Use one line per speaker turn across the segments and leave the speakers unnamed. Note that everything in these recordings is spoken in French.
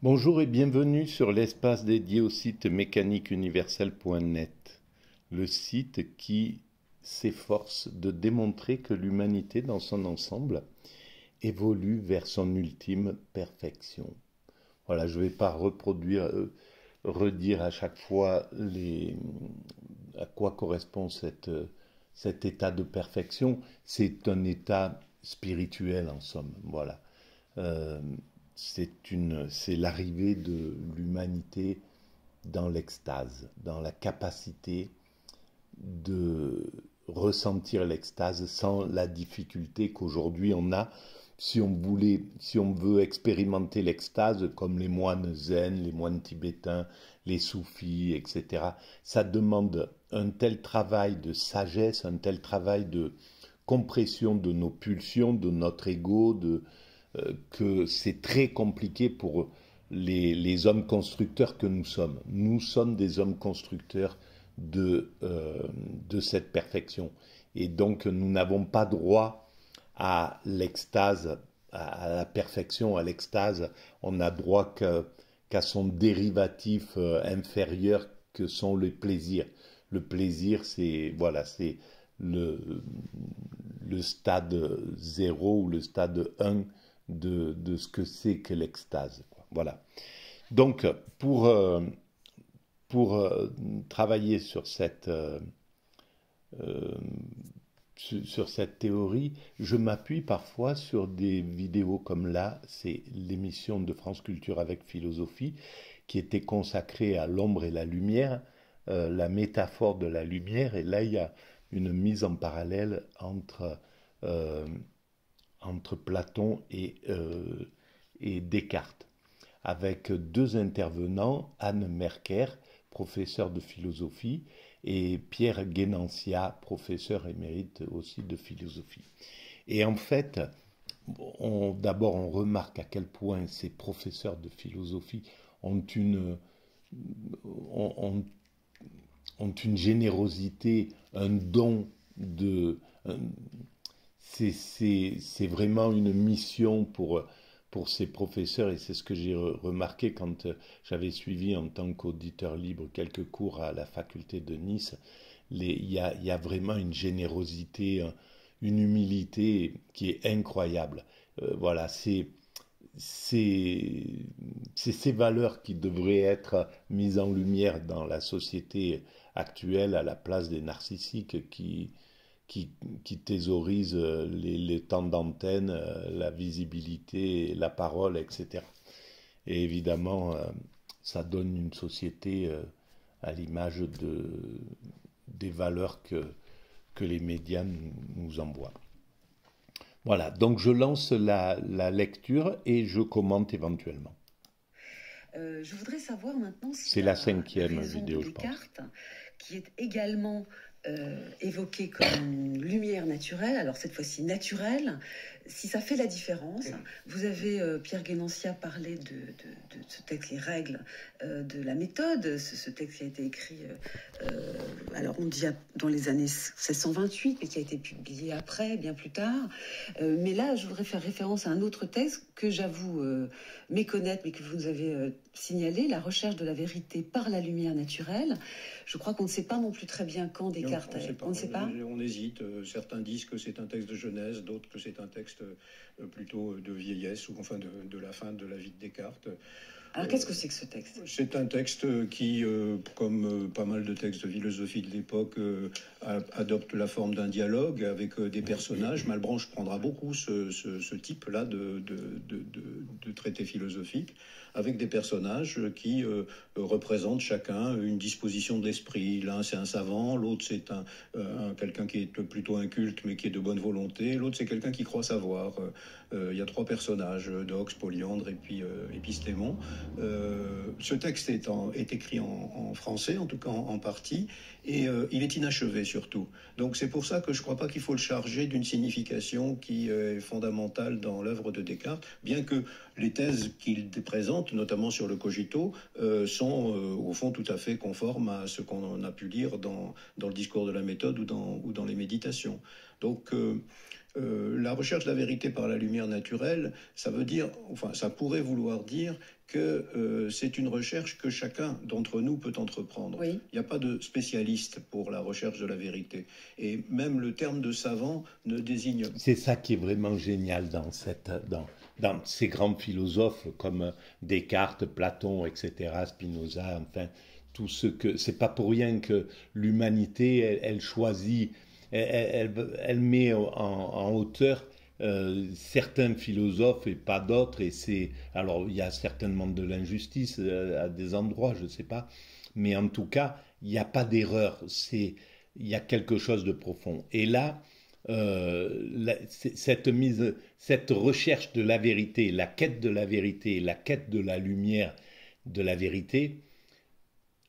Bonjour et bienvenue sur l'espace dédié au site mécaniqueuniverselle.net, le site qui s'efforce de démontrer que l'humanité dans son ensemble évolue vers son ultime perfection. Voilà, je ne vais pas redire à chaque fois à quoi correspond cet état de perfection. C'est un état spirituel en somme, voilà. Euh, c'est l'arrivée de l'humanité dans l'extase, dans la capacité de ressentir l'extase sans la difficulté qu'aujourd'hui on a si on veut expérimenter l'extase comme les moines zen, les moines tibétains, les soufis, etc. Ça demande un tel travail de sagesse, un tel travail de compression de nos pulsions, de notre ego, que c'est très compliqué pour les hommes constructeurs que nous sommes. Nous sommes des hommes constructeurs de cette perfection. Et donc nous n'avons pas droit à l'extase, à la perfection, à l'extase. On n'a droit qu'à son dérivatif inférieur que sont les plaisirs. Le plaisir, c'est voilà, c'est le, le stade 0 ou le stade 1 de ce que c'est que l'extase. Voilà. Donc, pour travailler euh, sur cette théorie, je m'appuie parfois sur des vidéos comme là, c'est l'émission de France Culture avec philosophie, qui était consacrée à l'ombre et la lumière, la métaphore de la lumière, et là il y a une mise en parallèle euh, entre Platon et Descartes, avec deux intervenants, Anne Merker, professeur de philosophie, et Pierre Guénancia, professeur émérite aussi de philosophie. Et en fait, d'abord on remarque à quel point ces professeurs de philosophie ont ont, ont une générosité, un don de... C'est vraiment une mission pour ces professeurs, et c'est ce que j'ai remarqué quand j'avais suivi en tant qu'auditeur libre quelques cours à la faculté de Nice. Il y a vraiment une générosité, une humilité qui est incroyable. Voilà, c'est ces valeurs qui devraient être mises en lumière dans la société actuelle à la place des narcissiques qui, qui thésaurisent les temps d'antenne, la visibilité, la parole, etc. Et évidemment, ça donne une société à l'image des valeurs que les médias nous envoient. Voilà, donc je lance la lecture et je commente éventuellement.
Je voudrais savoir maintenant si
C'est la
la
cinquième
raison de
vidéo, je pense.
Descartes, qui est également évoquée comme une lumière naturelle, alors cette fois-ci naturelle, si ça fait la différence. Vous avez, Pierre Guénancia, parlé de ce texte, les règles de la méthode, ce texte qui a été écrit, alors on dit dans les années 1628, mais qui a été publié après, bien plus tard. Mais là, je voudrais faire référence à un autre texte que j'avoue méconnaître, mais que vous nous avez signalé, La recherche de la vérité par la lumière naturelle. Je crois qu'on ne sait pas non plus très bien quand Descartes...
On ne sait pas. On hésite. Certains disent que c'est un texte de jeunesse, d'autres que c'est un texte plutôt de vieillesse, ou enfin de la fin de la vie de Descartes.
Alors qu'est-ce que c'est que ce texte?
C'est un texte qui, comme pas mal de textes de philosophie de l'époque, adopte la forme d'un dialogue avec des personnages. Malebranche prendra beaucoup ce type-là de traité philosophique, avec des personnages qui représentent chacun une disposition de l'esprit. L'un c'est un savant, l'autre c'est quelqu'un qui est plutôt inculte mais qui est de bonne volonté, l'autre c'est quelqu'un qui croit savoir. Il y a trois personnages, Dox, Polyandre et puis Épistémon. Ce texte est écrit en français, en tout cas en partie, et il est inachevé surtout. Donc c'est pour ça que je ne crois pas qu'il faut le charger d'une signification qui est fondamentale dans l'œuvre de Descartes, bien que les thèses qu'il présente, notamment sur le cogito, sont au fond tout à fait conformes à ce qu'on a pu lire dans le discours de la méthode ou dans les méditations. Donc La recherche de la vérité par la lumière naturelle, ça veut dire, enfin, ça pourrait vouloir dire que c'est une recherche que chacun d'entre nous peut entreprendre.
Oui.
Il n'y a pas de spécialiste pour la recherche de la vérité. Et même le terme de savant ne désigne...
C'est ça qui est vraiment génial dans ces grands philosophes comme Descartes, Platon, etc., Spinoza, enfin, tout ce que... C'est pas pour rien que l'humanité, elle choisit, elle met en hauteur certains philosophes et pas d'autres, et c'est... Alors, il y a certainement de l'injustice à des endroits, je sais pas, mais en tout cas, il n'y a pas d'erreur, il y a quelque chose de profond. Et là, cette recherche de la vérité, la quête de la vérité, la quête de la lumière de la vérité,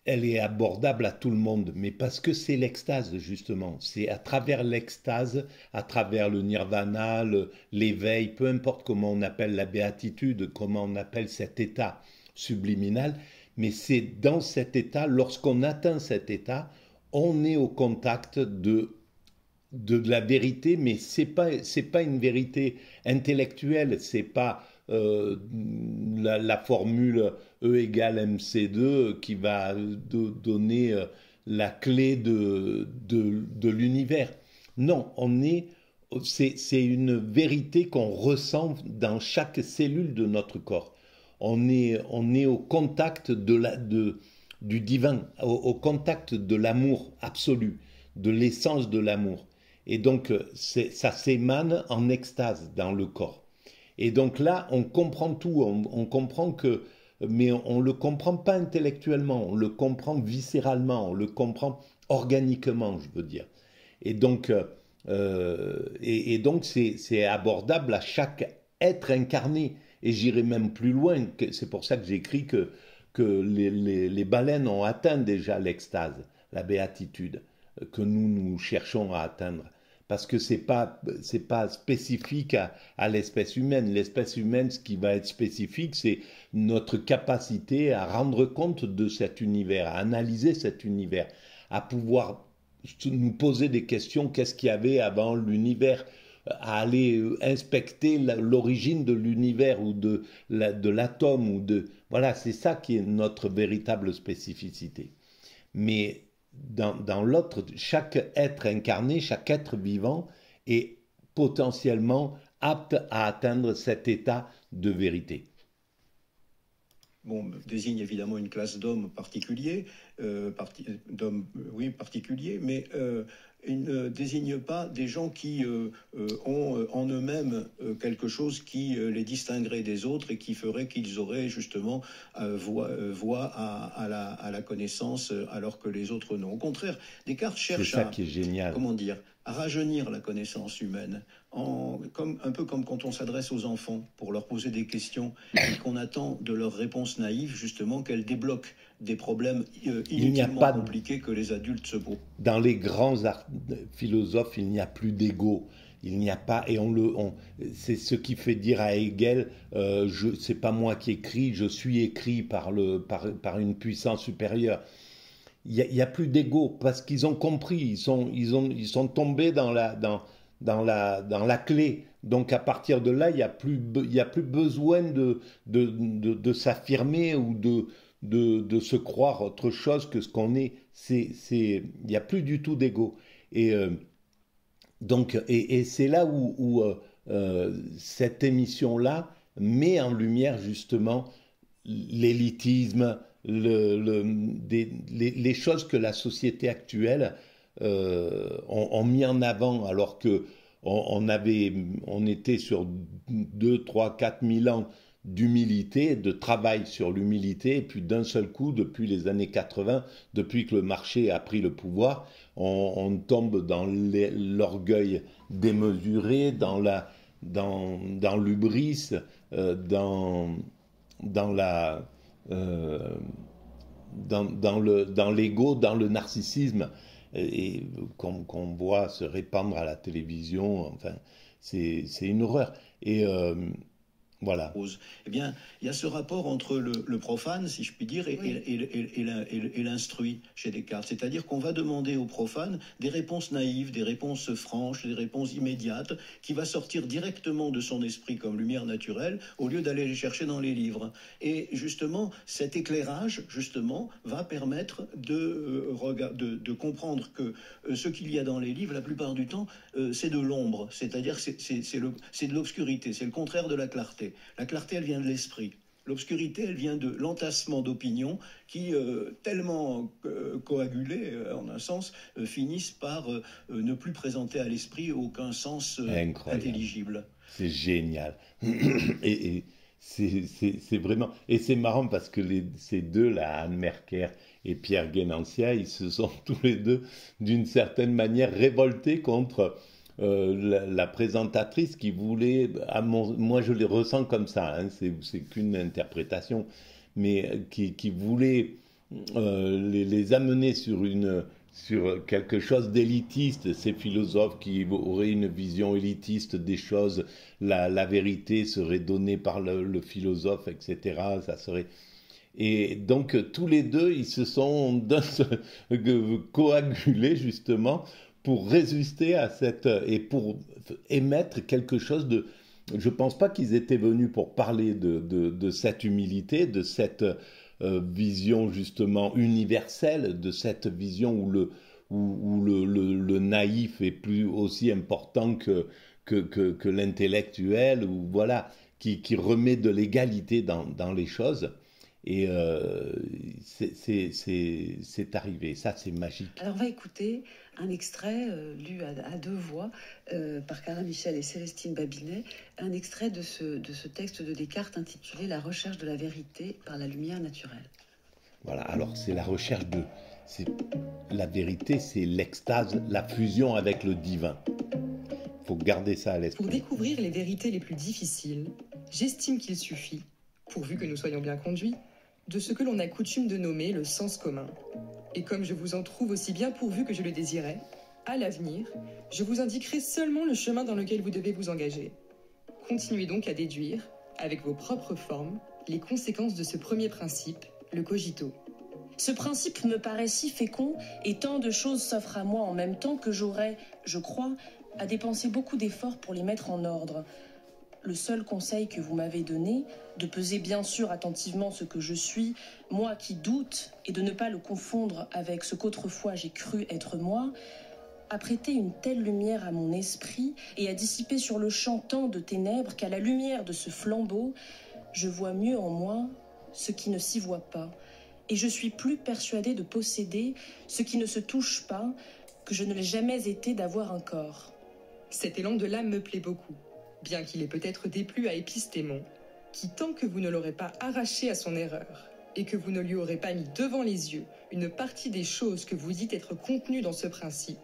elle est abordable à tout le monde, mais parce que c'est l'extase, justement. C'est à travers l'extase, à travers le nirvana, l'éveil, peu importe comment on appelle la béatitude, comment on appelle cet état subliminal, mais c'est dans cet état, lorsqu'on atteint cet état, on est au contact de la vérité, mais c'est pas une vérité intellectuelle, c'est pas la formule E égale MC2 qui va donner la clé de l'univers. Non, c'est une vérité qu'on ressent dans chaque cellule de notre corps. On est au contact du divin, au contact de l'amour absolu, de l'essence de l'amour. Et donc, ça s'émane en extase dans le corps. Et donc là, on comprend tout, on comprend que, mais on ne le comprend pas intellectuellement, on le comprend viscéralement, on le comprend organiquement, je veux dire. Et donc, c'est abordable à chaque être incarné. Et j'irai même plus loin, c'est pour ça que j'écris que les baleines ont atteint déjà l'extase, la béatitude, que nous cherchons à atteindre. Parce que c'est pas spécifique à l'espèce humaine. L'espèce humaine, ce qui va être spécifique, c'est notre capacité à rendre compte de cet univers, à analyser cet univers, à pouvoir nous poser des questions, qu'est-ce qu'il y avait avant l'univers, à aller inspecter l'origine de l'univers ou de l'atome ou de... Voilà, c'est ça qui est notre véritable spécificité. Mais dans l'autre, chaque être incarné, chaque être vivant est potentiellement apte à atteindre cet état de vérité.
Bon, désigne évidemment une classe d'hommes particuliers, particuliers, mais il ne désigne pas des gens qui ont en eux-mêmes quelque chose qui les distinguerait des autres et qui ferait qu'ils auraient justement voie à la connaissance alors que les autres non. Au contraire, Descartes cherche
à, qui est génial.
Comment dire, à rajeunir la connaissance humaine, un peu comme quand on s'adresse aux enfants pour leur poser des questions et qu'on attend de leurs réponses naïves justement qu'elles débloquent des problèmes inutilement compliqués que les adultes se posent.
Dans les grands philosophes, il n'y a plus d'ego. Il n'y a pas, et c'est ce qui fait dire à Hegel, c'est pas moi qui écris, je suis écrit par une puissance supérieure. Il y a plus d'ego parce qu'ils ont compris, ils sont tombés dans la clé. Donc à partir de là, il y a plus besoin de s'affirmer ou de se croire autre chose que ce qu'on est. Il n'y a plus du tout d'ego. Et c'est là où cette émission-là met en lumière justement l'élitisme, les choses que la société actuelle ont mis en avant, alors que on était sur 2, 3, 4 000 ans d'humilité, de travail sur l'humilité, et puis d'un seul coup, depuis les années 80, depuis que le marché a pris le pouvoir, on tombe dans l'orgueil démesuré, dans l'hubris, dans l'ego, dans le narcissisme, et qu'on voit se répandre à la télévision. Enfin, c'est une horreur. Et Voilà.
Eh bien, il y a ce rapport entre le profane, si je puis dire, et l'instruit chez Descartes. C'est-à-dire qu'on va demander au profane des réponses naïves, des réponses franches, des réponses immédiates, qui va sortir directement de son esprit comme lumière naturelle, au lieu d'aller les chercher dans les livres. Et justement, cet éclairage, justement, va permettre de comprendre que ce qu'il y a dans les livres, la plupart du temps, c'est de l'ombre. C'est-à-dire que c'est de l'obscurité, c'est le contraire de la clarté. La clarté, elle vient de l'esprit. L'obscurité, elle vient de l'entassement d'opinions qui, tellement coagulées, en un sens, finissent par ne plus présenter à l'esprit aucun sens intelligible.
C'est génial. Et c'est vraiment... Et c'est marrant parce que ces deux-là, Anne Merker et Pierre Guénancia, ils se sont tous les deux, d'une certaine manière, révoltés contre... la présentatrice qui voulait, moi je les ressens comme ça, hein, c'est qu'une interprétation, mais qui voulait les amener sur quelque chose d'élitiste, ces philosophes qui auraient une vision élitiste des choses, la vérité serait donnée par le philosophe, etc. Ça serait... Et donc tous les deux, ils se sont coagulés justement pour résister à et pour émettre quelque chose de... Je ne pense pas qu'ils étaient venus pour parler de cette humilité, de cette vision justement universelle, de cette vision où le naïf est plus aussi important que l'intellectuel, ou voilà, qui remet de l'égalité dans les choses. Et c'est arrivé, ça c'est magique.
Alors on va écouter un extrait lu à deux voix par Clara Michel et Célestine Babinet, un extrait de ce texte de Descartes intitulé « La recherche de la vérité par la lumière naturelle ».
Voilà, alors c'est la recherche la vérité, c'est l'extase, la fusion avec le divin. Il faut garder ça à l'esprit.
Pour découvrir les vérités les plus difficiles, j'estime qu'il suffit, pourvu que nous soyons bien conduits, de ce que l'on a coutume de nommer le sens commun. Et comme je vous en trouve aussi bien pourvu que je le désirais, à l'avenir, je vous indiquerai seulement le chemin dans lequel vous devez vous engager. Continuez donc à déduire, avec vos propres formes, les conséquences de ce premier principe, le cogito.
Ce principe me paraît si fécond et tant de choses s'offrent à moi en même temps que j'aurais, je crois, à dépenser beaucoup d'efforts pour les mettre en ordre. Le seul conseil que vous m'avez donné, de peser bien sûr attentivement ce que je suis, moi qui doute, et de ne pas le confondre avec ce qu'autrefois j'ai cru être moi, a prêté une telle lumière à mon esprit et a dissipé sur le champ tant de ténèbres qu'à la lumière de ce flambeau, je vois mieux en moi ce qui ne s'y voit pas, et je suis plus persuadée de posséder ce qui ne se touche pas que je ne l'ai jamais été d'avoir un corps.
Cet élan de l'âme me plaît beaucoup, bien qu'il ait peut-être déplu à Épistémon, qui, tant que vous ne l'aurez pas arraché à son erreur, et que vous ne lui aurez pas mis devant les yeux une partie des choses que vous dites être contenues dans ce principe,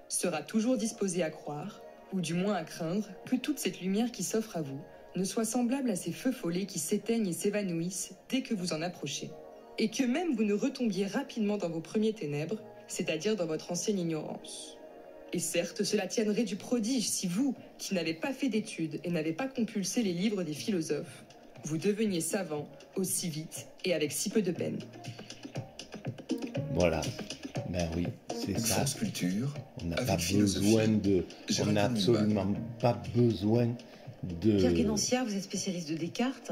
sera toujours disposé à croire, ou du moins à craindre, que toute cette lumière qui s'offre à vous ne soit semblable à ces feux follets qui s'éteignent et s'évanouissent dès que vous en approchez, et que même vous ne retombiez rapidement dans vos premiers ténèbres, c'est-à-dire dans votre ancienne ignorance. Et certes, cela tiendrait du prodige si vous, qui n'avez pas fait d'études et n'avez pas compulsé les livres des philosophes, vous deveniez savant aussi vite et avec si peu de peine.
Voilà, ben oui, c'est ça.
France Culture,
on n'a pas besoin on n'a absolument pas besoin de...
Pierre Guénancia, vous êtes spécialiste de Descartes.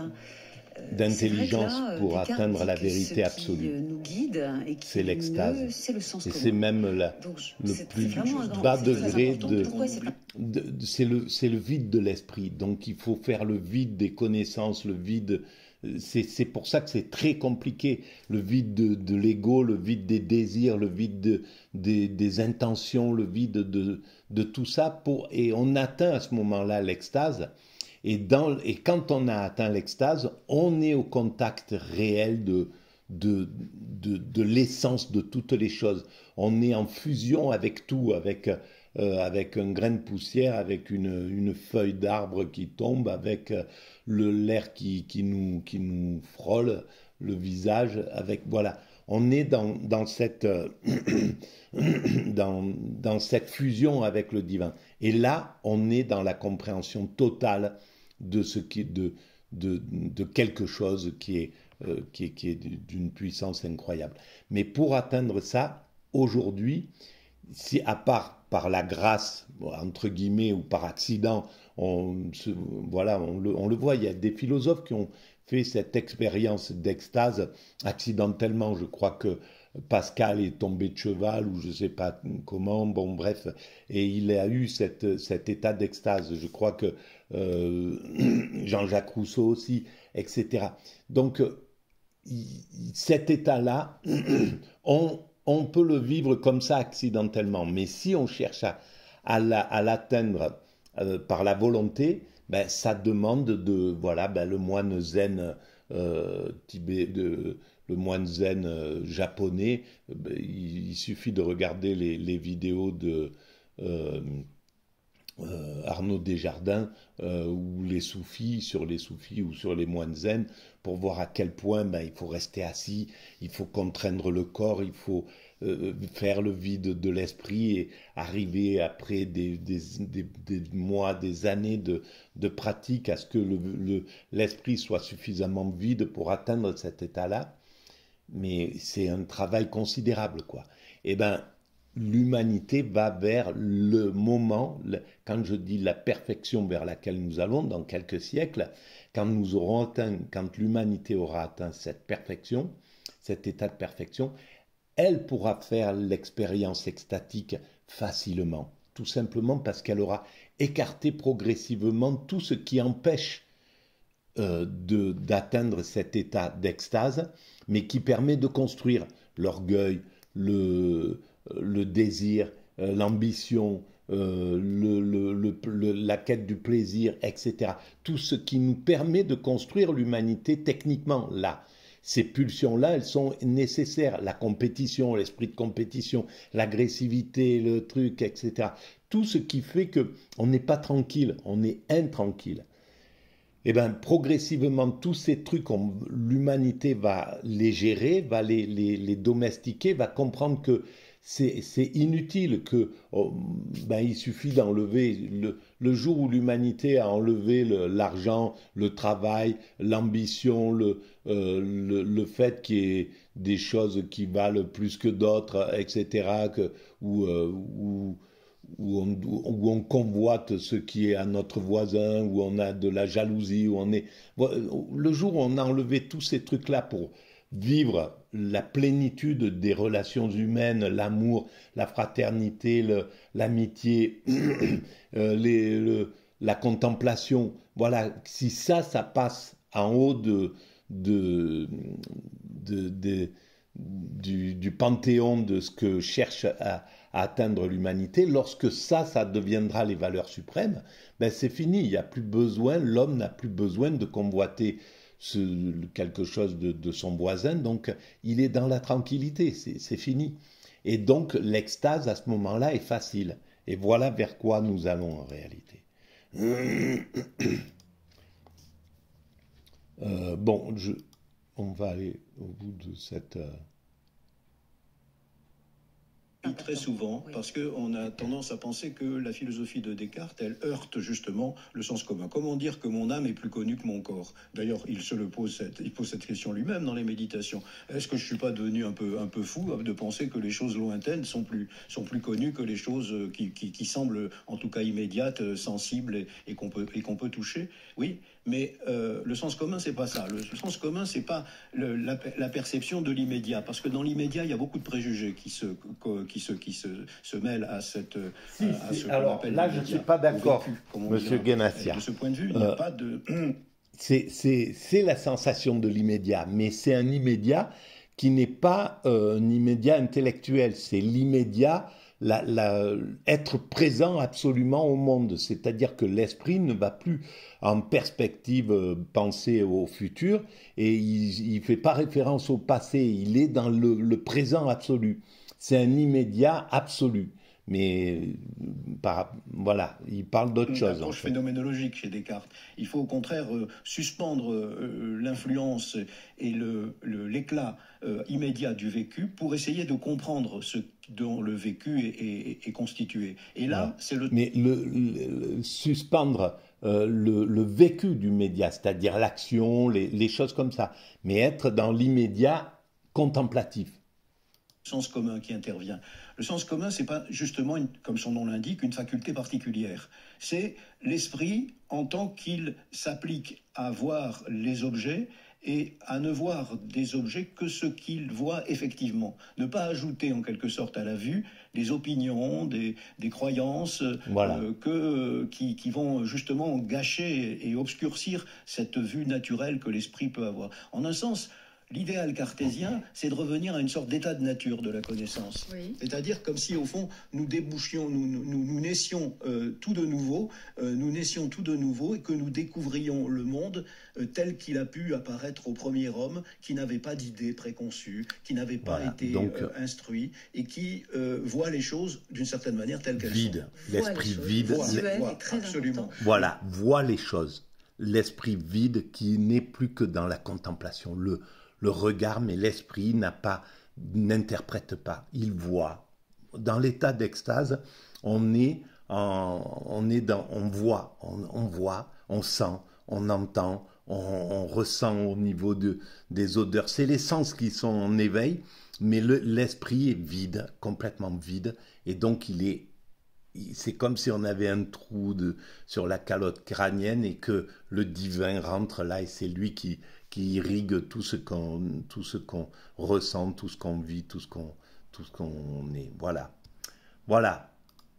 D'intelligence pour
Descartes
atteindre la
dit que
vérité
ce
absolue.
qui nous guide et qui
c'est l'extase.
C'est le sens commun.
Et c'est même le plus bas degré c'est le vide de l'esprit. Donc il faut faire le vide des connaissances, le vide. C'est pour ça que c'est très compliqué. Le vide de l'ego, le vide des désirs, le vide des intentions, le vide de tout ça. Et on atteint à ce moment-là l'extase. Et quand on a atteint l'extase, on est au contact réel de l'essence de toutes les choses. On est en fusion avec tout, avec un grain de poussière, avec une feuille d'arbre qui tombe, avec l'air qui nous frôle le visage, voilà. On est dans cette fusion avec le divin. Et là, on est dans la compréhension totale de de quelque chose qui est d'une puissance incroyable. Mais pour atteindre ça, aujourd'hui, si à part par la grâce, entre guillemets, ou par accident, voilà, on le voit, il y a des philosophes qui ont fait cette expérience d'extase accidentellement. Je crois que Pascal est tombé de cheval ou je ne sais pas comment, bon bref, et il a eu cet état d'extase. Je crois que Jean-Jacques Rousseau aussi, etc. Donc cet état-là, on peut le vivre comme ça accidentellement, mais si on cherche à l'atteindre par la volonté, ben, ça demande voilà, ben, le moine zen le moine zen japonais, ben, il suffit de regarder les vidéos de Arnaud Desjardins ou sur les soufis ou sur les moines zen pour voir à quel point ben, il faut rester assis, il faut contraindre le corps, il faut faire le vide de l'esprit et arriver après des mois, des années de pratique à ce que l'esprit soit suffisamment vide pour atteindre cet état-là. Mais c'est un travail considérable, quoi. Et ben, l'humanité va vers le moment, quand je dis la perfection vers laquelle nous allons dans quelques siècles, quand l'humanité aura atteint cette perfection, cet état de perfection, elle pourra faire l'expérience extatique facilement, tout simplement parce qu'elle aura écarté progressivement tout ce qui empêche d'atteindre cet état d'extase, mais qui permet de construire l'orgueil, le désir, l'ambition, la quête du plaisir, etc. Tout ce qui nous permet de construire l'humanité techniquement là. Ces pulsions-là, elles sont nécessaires. La compétition, l'esprit de compétition, l'agressivité, le truc, etc. Tout ce qui fait qu'on n'est pas tranquille, on est intranquille. Et bien, progressivement, tous ces trucs, l'humanité va les gérer, va les domestiquer, va comprendre que c'est inutile, que il suffit d'enlever le jour où l'humanité a enlevé l'argent, le travail, l'ambition, le fait qu'il y ait des choses qui valent plus que d'autres, etc., où on convoite ce qui est à notre voisin, où on a de la jalousie, le jour où on a enlevé tous ces trucs-là pour vivre la plénitude des relations humaines, l'amour, la fraternité, l'amitié, la contemplation, voilà, si ça passe en haut du panthéon de ce que cherche à atteindre l'humanité, lorsque ça deviendra les valeurs suprêmes, ben c'est fini, il n'y a plus besoin, l'homme n'a plus besoin de convoiter quelque chose de son voisin, donc il est dans la tranquillité, c'est fini. Et donc l'extase à ce moment-là est facile. Et voilà vers quoi nous allons en réalité. On va aller au bout de cette...
Très souvent, parce qu'on a tendance à penser que la philosophie de Descartes, elle heurte justement le sens commun. Comment dire que mon âme est plus connue que mon corps? D'ailleurs, il pose cette question lui-même dans les méditations. Est-ce que je ne suis pas devenu un peu fou de penser que les choses lointaines sont plus connues que les choses qui semblent, en tout cas immédiates, sensibles et qu'on peut toucher? Oui, mais le sens commun, c'est pas ça. Le sens commun, c'est pas la perception de l'immédiat, parce que dans l'immédiat, il y a beaucoup de préjugés qui se mêlent à cette.
Alors là, je ne suis pas d'accord, Monsieur Guénassia.
De ce point de vue, il n'y a pas de.
C'est la sensation de l'immédiat, mais c'est un immédiat qui n'est pas un immédiat intellectuel. C'est l'immédiat. Être présent absolument au monde, c'est-à-dire que l'esprit ne va plus en perspective penser au futur et il ne fait pas référence au passé, il est dans le présent absolu. C'est un immédiat absolu. Mais voilà, il parle d'autre chose.
Une approche phénoménologique chez Descartes. Il faut au contraire suspendre l'influence et l'éclat immédiat du vécu pour essayer de comprendre ce dont le vécu est constitué. Et là,
voilà. Mais suspendre le vécu du média, c'est-à-dire l'action, les choses comme ça, mais être dans l'immédiat contemplatif.
Sens commun qui intervient. Le sens commun, c'est pas justement, comme son nom l'indique, une faculté particulière. C'est l'esprit en tant qu'il s'applique à voir les objets et à ne voir des objets que ce qu'il voit effectivement. Ne pas ajouter en quelque sorte à la vue des opinions, des croyances
Voilà.
Qui vont justement gâcher et obscurcir cette vue naturelle que l'esprit peut avoir. En un sens, l'idéal cartésien, c'est de revenir à une sorte d'état de nature de la connaissance.
Oui.
C'est-à-dire comme si, au fond, nous débouchions, nous naissions tout de nouveau, et que nous découvrions le monde tel qu'il a pu apparaître au premier homme, qui n'avait pas d'idées préconçues, qui n'avait pas été instruit, et qui voit les choses d'une certaine manière telles qu'elles
Vide,
sont.
l'esprit vide.
Absolument.
Voilà, voit les choses. L'esprit vide qui n'est plus que dans la contemplation. Le regard, mais l'esprit n'interprète pas, il voit. Dans l'état d'extase, on voit, on sent, on entend, on ressent au niveau des odeurs. C'est les sens qui sont en éveil, mais l'esprit est vide, complètement vide, et donc c'est comme si on avait un trou sur la calotte crânienne et que le divin rentre là et c'est lui qui irrigue tout ce qu'on ressent, tout ce qu'on vit, tout ce qu'on est. Voilà.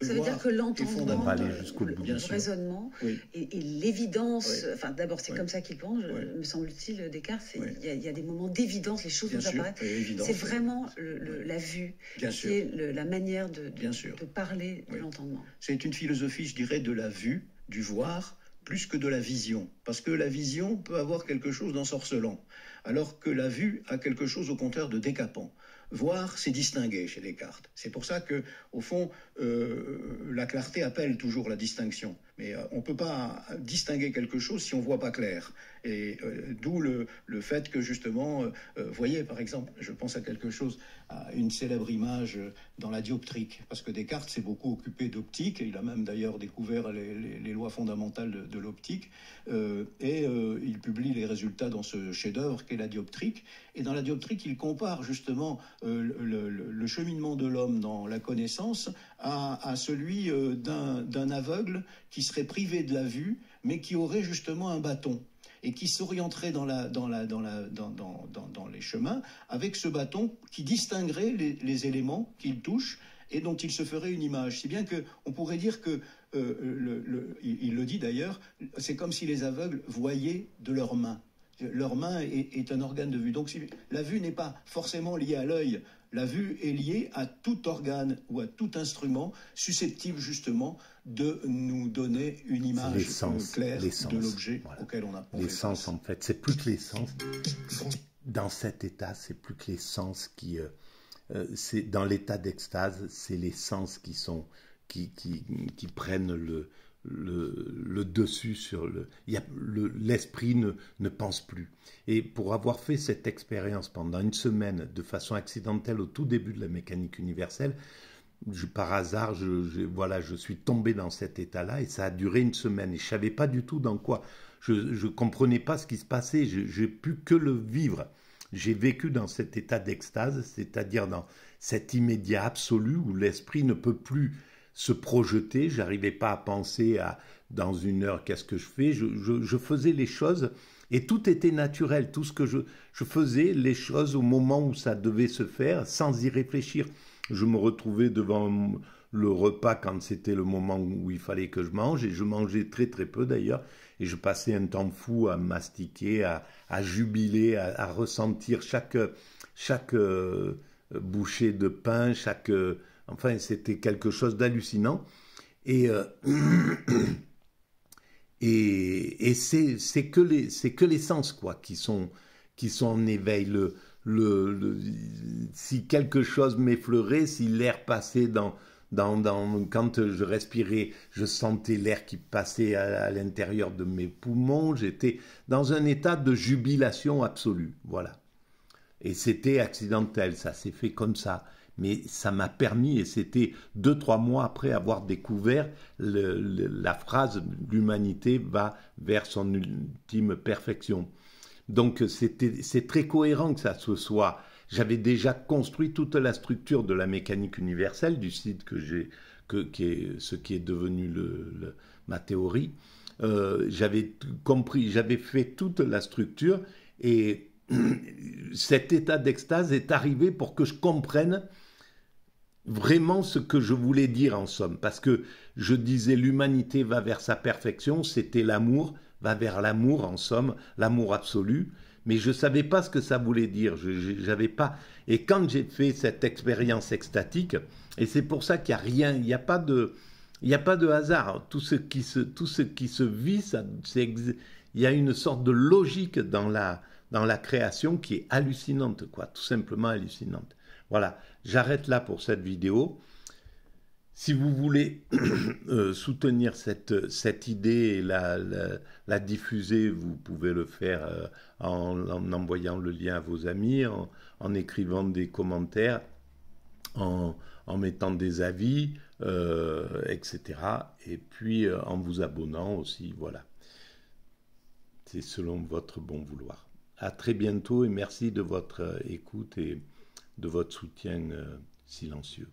Ça veut dire que l'entendement, le raisonnement
oui.
et l'évidence,
oui.
Enfin d'abord c'est comme ça qu'il pense, me semble-t-il, Descartes, il y a des moments d'évidence, les choses nous apparaissent. C'est vraiment la vue qui est la manière de parler de l'entendement.
C'est une philosophie, je dirais, de la vue, du voir, plus que de la vision. Parce que la vision peut avoir quelque chose d'ensorcelant, alors que la vue a quelque chose au contraire de décapant. Voir, c'est distinguer chez Descartes. C'est pour ça que, au fond, la clarté appelle toujours la distinction. Mais on ne peut pas distinguer quelque chose si on ne voit pas clair. Et d'où le fait que, justement, voyez, par exemple, je pense à quelque chose, à une célèbre image dans la dioptrique. Parce que Descartes s'est beaucoup occupé d'optique, et il a même d'ailleurs découvert les lois fondamentales de l'optique. Il publie les résultats dans ce chef-d'œuvre qu'est la dioptrique. Et dans la dioptrique, il compare justement le cheminement de l'homme dans la connaissance à celui d'un aveugle qui serait privé de la vue, mais qui aurait justement un bâton et qui s'orienterait dans les chemins avec ce bâton qui distinguerait les éléments qu'il touche et dont il se ferait une image. Si bien qu'on pourrait dire que, il le dit d'ailleurs, c'est comme si les aveugles voyaient de leurs mains. Leur main est un organe de vue. Donc la vue n'est pas forcément liée à l'œil. La vue est liée à tout organe ou à tout instrument susceptible justement de nous donner une image claire de l'objet auquel on a pensé.
Les sens, en fait, c'est plus que les sens. Dans cet état, c'est plus que les sens qui... dans l'état d'extase, c'est les sens qui prennent le dessus sur l'esprit ne pense plus. Et pour avoir fait cette expérience pendant une semaine de façon accidentelle au tout début de la mécanique universelle, par hasard, je suis tombé dans cet état-là et ça a duré une semaine et je savais pas du tout dans quoi. Je comprenais pas ce qui se passait, j'ai pu que le vivre. J'ai vécu dans cet état d'extase, c'est-à-dire dans cet immédiat absolu où l'esprit ne peut plus se projeter, j'arrivais pas à penser à dans une heure qu'est-ce que je fais, je faisais les choses et tout était naturel, tout ce que je faisais les choses au moment où ça devait se faire sans y réfléchir. Je me retrouvais devant le repas quand c'était le moment où il fallait que je mange et je mangeais très très peu d'ailleurs et je passais un temps fou à mastiquer, à jubiler, à ressentir chaque bouchée de pain, enfin, c'était quelque chose d'hallucinant. Et c'est que les sens, quoi, qui sont en éveil. Si quelque chose m'effleurait, si l'air passait quand je respirais, je sentais l'air qui passait à l'intérieur de mes poumons. J'étais dans un état de jubilation absolue. Voilà. Et c'était accidentel, ça s'est fait comme ça. mais ça m'a permis, et c'était 2-3 mois après avoir découvert la phrase « l'humanité va vers son ultime perfection ». Donc c'est très cohérent que ça se soit. J'avais déjà construit toute la structure de la mécanique universelle du site qui est ce qui est devenu ma théorie. J'avais compris, j'avais fait toute la structure et cet état d'extase est arrivé pour que je comprenne vraiment ce que je voulais dire en somme. Parce que je disais l'humanité va vers sa perfection, c'était l'amour, va vers l'amour en somme, l'amour absolu. Mais je ne savais pas ce que ça voulait dire. J'avais pas. Et quand j'ai fait cette expérience extatique, et c'est pour ça qu'il n'y a rien, il n'y a pas de hasard. Tout ce qui se vit, il y a une sorte de logique dans la création qui est hallucinante, quoi, tout simplement hallucinante. Voilà, j'arrête là pour cette vidéo. Si vous voulez soutenir cette idée et la diffuser, vous pouvez le faire en envoyant le lien à vos amis, en écrivant des commentaires, en mettant des avis, etc. Et puis en vous abonnant aussi, voilà. C'est selon votre bon vouloir. À très bientôt et merci de votre écoute et de votre soutien silencieux.